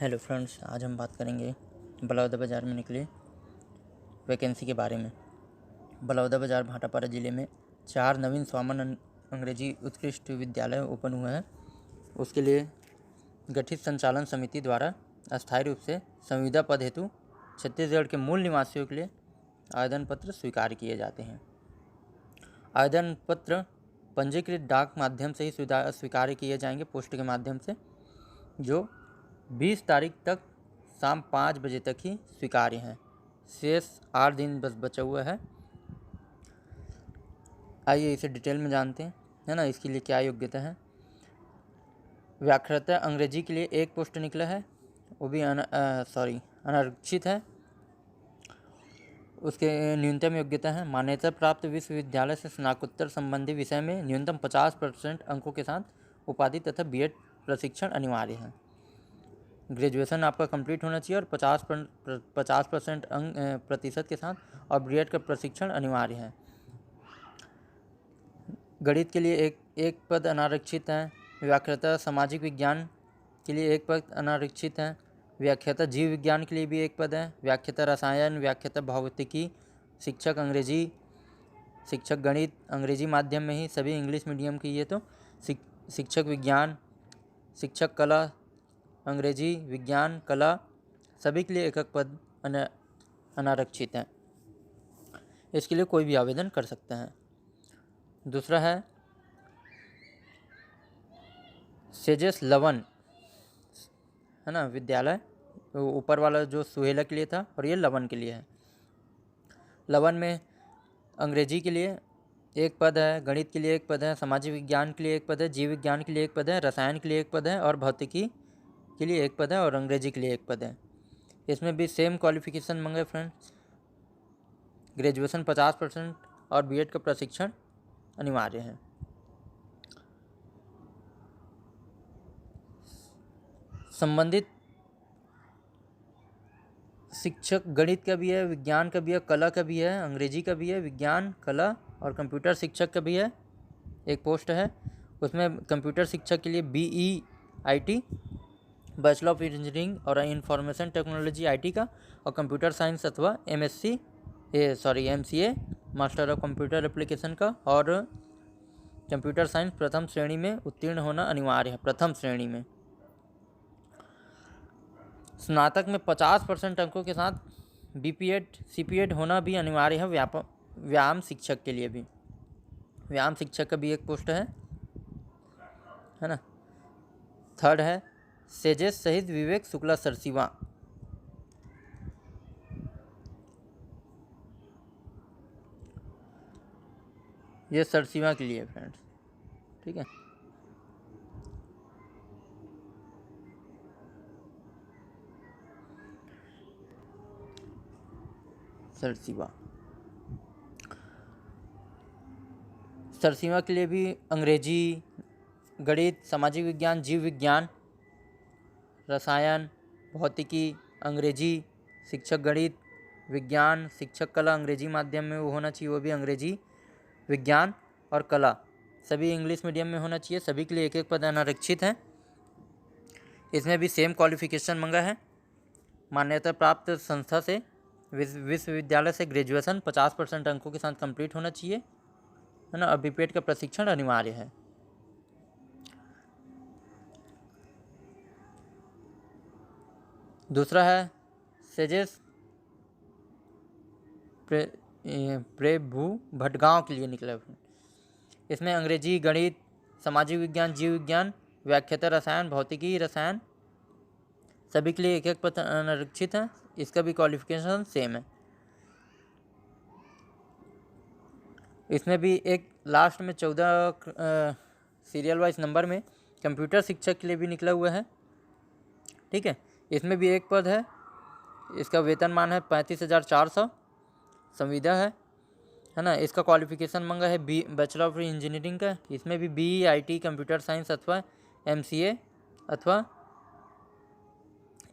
Hello friends, आज हम बात करेंगे बलौदाबाजार में निकली वैकेंसी के बारे में। बलौदाबाजार भाटापारा ज़िले में 4 नवीन स्वामन अंग्रेजी उत्कृष्ट विद्यालय ओपन हुए हैं। उसके लिए गठित संचालन समिति द्वारा अस्थायी रूप से संविदा पद हेतु छत्तीसगढ़ के मूल निवासियों के लिए आवेदन पत्र स्वीकार किए जाते हैं। आवेदन पत्र पंजीकृत डाक माध्यम से ही स्वीकार किए जाएंगे, पोस्ट के माध्यम से, जो 20 तारीख तक शाम 5 बजे तक ही स्वीकार्य हैं। शेष 8 दिन बस बचा हुआ है। आइए इसे डिटेल में जानते हैं, है ना। इसके लिए क्या योग्यता है। व्याकरणता अंग्रेजी के लिए 1 पोस्ट निकला है, वो भी अनारक्षित है। उसके न्यूनतम योग्यता है मान्यता प्राप्त विश्वविद्यालय से स्नातकोत्तर संबंधी विषय में न्यूनतम 50% अंकों के साथ उपाधि तथा बीएड प्रशिक्षण अनिवार्य है। ग्रेजुएशन आपका कंप्लीट होना चाहिए और 50% अंक प्रतिशत के साथ और बीएड का प्रशिक्षण अनिवार्य है। गणित के लिए एक पद अनारक्षित है। व्याख्याता सामाजिक विज्ञान के लिए 1 पद अनारक्षित है। व्याख्याता जीव विज्ञान के लिए भी 1 पद है। व्याख्याता रसायन, व्याख्याता भौतिकी, शिक्षक अंग्रेजी, शिक्षक गणित अंग्रेजी माध्यम में ही, सभी इंग्लिश मीडियम की। ये तो शिक्षक विज्ञान, शिक्षक कला अंग्रेजी, विज्ञान, कला, सभी के लिए 1 पद अनारक्षित है। इसके लिए कोई भी आवेदन कर सकते हैं। दूसरा है सेजेस लवन, है ना, विद्यालय। ऊपर वाला जो सुहेला के लिए था और ये लवन के लिए है। लवन में अंग्रेजी के लिए 1 पद है, गणित के लिए 1 पद है, सामाजिक विज्ञान के लिए 1 पद है, जीव विज्ञान के लिए 1 पद है, रसायन के लिए 1 पद है और भौतिकी के लिए 1 पद है और अंग्रेजी के लिए 1 पद है। इसमें भी सेम क्वालिफिकेशन मांगे फ्रेंड्स। ग्रेजुएशन 50% और बीएड का प्रशिक्षण अनिवार्य है। संबंधित शिक्षक गणित का भी है, विज्ञान का भी है, कला का भी है, अंग्रेजी का भी है, विज्ञान, कला और कंप्यूटर शिक्षक का भी है। 1 पोस्ट है। उसमें कंप्यूटर शिक्षक के लिए BEIT, बैचलर ऑफ इंजीनियरिंग और इंफॉर्मेशन टेक्नोलॉजी IT का, और कंप्यूटर साइंस अथवा MCA master of computer application का, और कंप्यूटर साइंस प्रथम श्रेणी में उत्तीर्ण होना अनिवार्य है। प्रथम श्रेणी में स्नातक में 50% अंकों के साथ BPEd CPEd होना भी अनिवार्य है। व्यायाम शिक्षक के लिए भी, व्यायाम शिक्षक का भी 1 पोस्ट है ना। थर्ड है सेजेस शहीद विवेक शुक्ला सरसीवा। ये सरसीवा के लिए फ्रेंड्स, ठीक है। सरसीवा के लिए भी अंग्रेजी, गणित, सामाजिक विज्ञान, जीव विज्ञान, रसायन, भौतिकी, अंग्रेजी, शिक्षक गणित, विज्ञान, शिक्षक कला अंग्रेजी माध्यम में वो होना चाहिए, वो भी अंग्रेजी, विज्ञान और कला सभी इंग्लिश मीडियम में होना चाहिए। सभी के लिए 1 पद अनारक्षित है। इसमें भी सेम क्वालिफिकेशन मांगा है। मान्यता प्राप्त संस्था से, विश्वविद्यालय से ग्रेजुएशन 50% अंकों के साथ कंप्लीट होना चाहिए, है ना। और बीपीएड का प्रशिक्षण अनिवार्य है। दूसरा है सेजेस प्रेभू भटगांव के लिए निकला। इसमें अंग्रेजी, गणित, सामाजिक विज्ञान, जीव विज्ञान, व्याख्याता रसायन, भौतिकी, रसायन, सभी के लिए 1 पद अनारक्षित है। इसका भी क्वालिफिकेशन सेम है। इसमें भी एक लास्ट में 14 सीरियल वाइज नंबर में कंप्यूटर शिक्षक के लिए भी निकला हुआ है, ठीक है। इसमें भी 1 पद है। इसका वेतनमान है 35,400, संविदा है ना। इसका क्वालिफिकेशन मांगा है बैचलर ऑफ इंजीनियरिंग का। इसमें भी BEIT कंप्यूटर साइंस अथवा MCA अथवा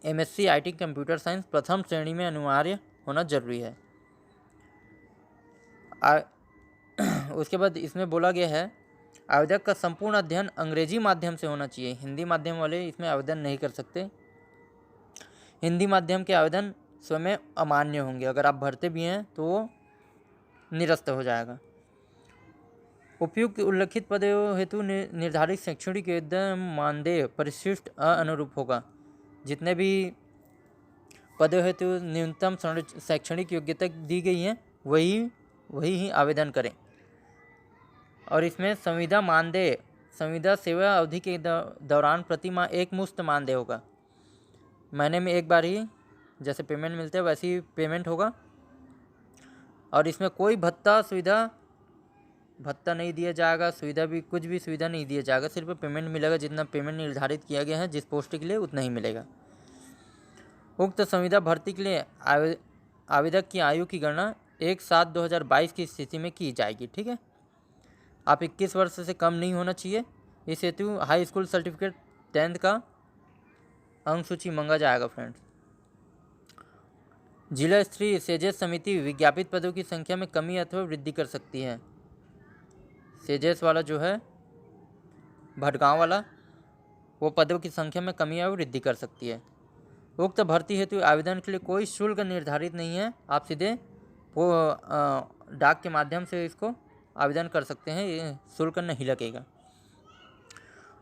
MSc IT कंप्यूटर साइंस प्रथम श्रेणी में अनिवार्य होना जरूरी है। उसके बाद इसमें बोला गया है आवेदक का संपूर्ण अध्ययन अंग्रेजी माध्यम से होना चाहिए। हिंदी माध्यम वाले इसमें आवेदन नहीं कर सकते। हिंदी माध्यम के आवेदन स्वयं अमान्य होंगे। अगर आप भरते भी हैं तो वो निरस्त हो जाएगा। उपयुक्त उल्लिखित पदों हेतु निर्धारित शैक्षणिक योग्यता मानदेय परिशिष्ट अनुरूप होगा। जितने भी पदों हेतु न्यूनतम शैक्षणिक योग्यता दी गई है वही ही आवेदन करें। और इसमें संविदा मानदेय संविदा सेवा अवधि के दौरान प्रति माह एक मुश्त मानदेय होगा। महीने में एक बार ही जैसे पेमेंट मिलते हैं वैसे ही पेमेंट होगा। और इसमें कोई भत्ता नहीं दिया जाएगा, कुछ भी सुविधा नहीं दिया जाएगा। सिर्फ पेमेंट मिलेगा, जितना पेमेंट निर्धारित किया गया है जिस पोस्ट के लिए उतना ही मिलेगा। उक्त संविदा भर्ती के लिए आवेदक की आयु की गणना 1/7/2022 की स्थिति में की जाएगी। ठीक है, आप 21 वर्ष से कम नहीं होना चाहिए। इस हेतु हाई स्कूल सर्टिफिकेट 10th का अंक सूची मांगा जाएगा। फ्रेंड्स, जिला स्तरीय सेजेस समिति विज्ञापित पदों की संख्या में कमी अथवा वृद्धि कर सकती है। सेजेस वाला जो है भटगांव वाला, वो पदों की संख्या में कमी या वृद्धि कर सकती है। उक्त भर्ती हेतु आवेदन के लिए कोई शुल्क निर्धारित नहीं है। आप सीधे वो डाक के माध्यम से इसको आवेदन कर सकते हैं, ये शुल्क नहीं लगेगा।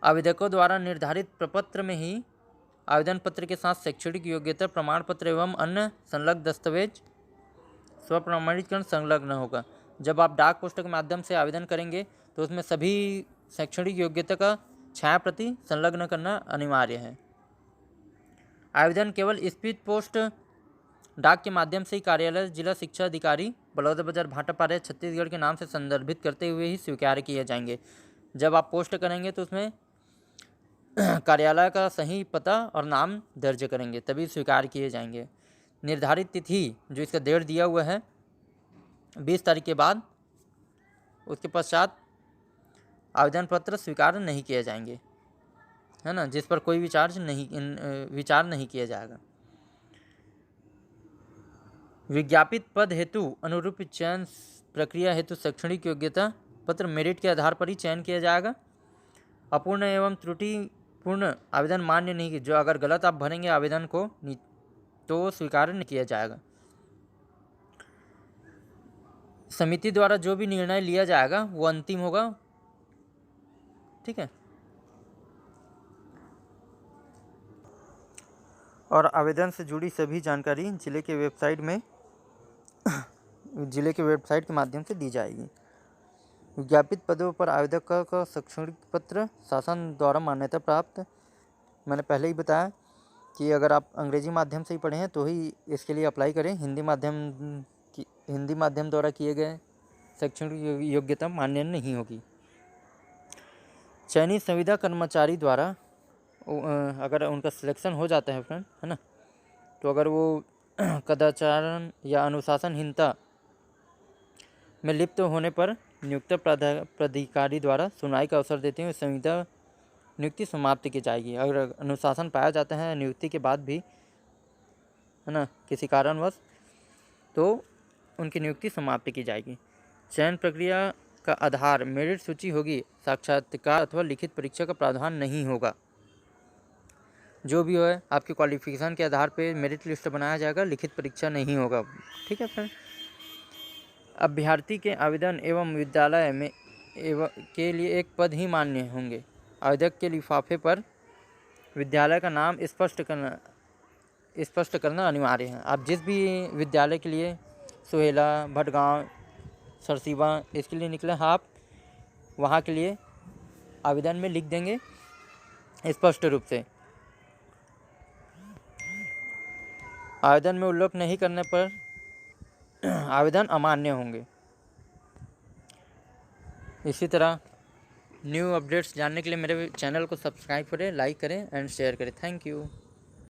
आवेदकों द्वारा निर्धारित प्रपत्र में ही आवेदन पत्र के साथ शैक्षणिक योग्यता प्रमाण पत्र एवं अन्य संलग्न दस्तावेज स्वप्रमाणीकरण संलग्न होगा। जब आप डाक पोस्ट के माध्यम से आवेदन करेंगे तो उसमें सभी शैक्षणिक योग्यता का छाया प्रति संलग्न करना अनिवार्य है। आवेदन केवल स्पीड पोस्ट डाक के माध्यम से ही कार्यालय जिला शिक्षा अधिकारी बलौदाबाजार भाटापारा छत्तीसगढ़ के नाम से संदर्भित करते हुए ही स्वीकार किए जाएंगे। जब आप पोस्ट करेंगे तो उसमें कार्यालय का सही पता और नाम दर्ज करेंगे तभी स्वीकार किए जाएंगे। निर्धारित तिथि जो इसका डेट दिया हुआ है 20 तारीख के बाद, उसके पश्चात आवेदन पत्र स्वीकार नहीं किए जाएंगे, है ना, जिस पर कोई विचार नहीं किया जाएगा। विज्ञापित पद हेतु अनुरूप चयन प्रक्रिया हेतु शैक्षणिक योग्यता पत्र मेरिट के आधार पर ही चयन किया जाएगा। अपूर्ण एवं त्रुटिपूर्ण आवेदन मान्य नहीं, जो अगर गलत आप भरेंगे आवेदन को तो स्वीकार नहीं किया जाएगा। समिति द्वारा जो भी निर्णय लिया जाएगा वो अंतिम होगा। ठीक है, और आवेदन से जुड़ी सभी जानकारी जिले के वेबसाइट के माध्यम से दी जाएगी। विज्ञापित पदों पर आवेदक का शैक्षणिक पत्र शासन द्वारा मान्यता प्राप्त। मैंने पहले ही बताया कि अगर आप अंग्रेजी माध्यम से ही पढ़े हैं तो ही इसके लिए अप्लाई करें। हिंदी माध्यम द्वारा किए गए शैक्षणिक योग्यता मान्य नहीं होगी। चयनित संविदा कर्मचारी द्वारा अगर उनका सिलेक्शन हो जाता है फ्रेंड, है ना, तो अगर वो कदाचार या अनुशासनहीनता में लिप्त होने पर नियुक्त प्राधिकारी द्वारा सुनवाई का अवसर देते हुए संविदा नियुक्ति समाप्त की जाएगी। अगर अनुशासन पाया जाता है नियुक्ति के बाद भी, है ना, किसी कारणवश, तो उनकी नियुक्ति समाप्त की जाएगी। चयन प्रक्रिया का आधार मेरिट सूची होगी। साक्षात्कार अथवा लिखित परीक्षा का प्रावधान नहीं होगा। जो भी है आपके क्वालिफिकेशन के आधार पे मेरिट लिस्ट बनाया जाएगा, लिखित परीक्षा नहीं होगा। ठीक है फ्रेंड, अभ्यर्थी के आवेदन एवं विद्यालय में के लिए एक पद ही मान्य होंगे। आवेदक के लिफाफे पर विद्यालय का नाम स्पष्ट करना अनिवार्य है। आप जिस भी विद्यालय के लिए सोहेला, भटगांव, सरसीवा इसके लिए निकले हैं, आप वहाँ के लिए आवेदन में लिख देंगे स्पष्ट रूप से। आवेदन में उल्लेख नहीं करने पर आवेदन अमान्य होंगे। इसी तरह न्यू अपडेट्स जानने के लिए मेरे चैनल को सब्सक्राइब करें, लाइक करें एंड शेयर करें। Thank you.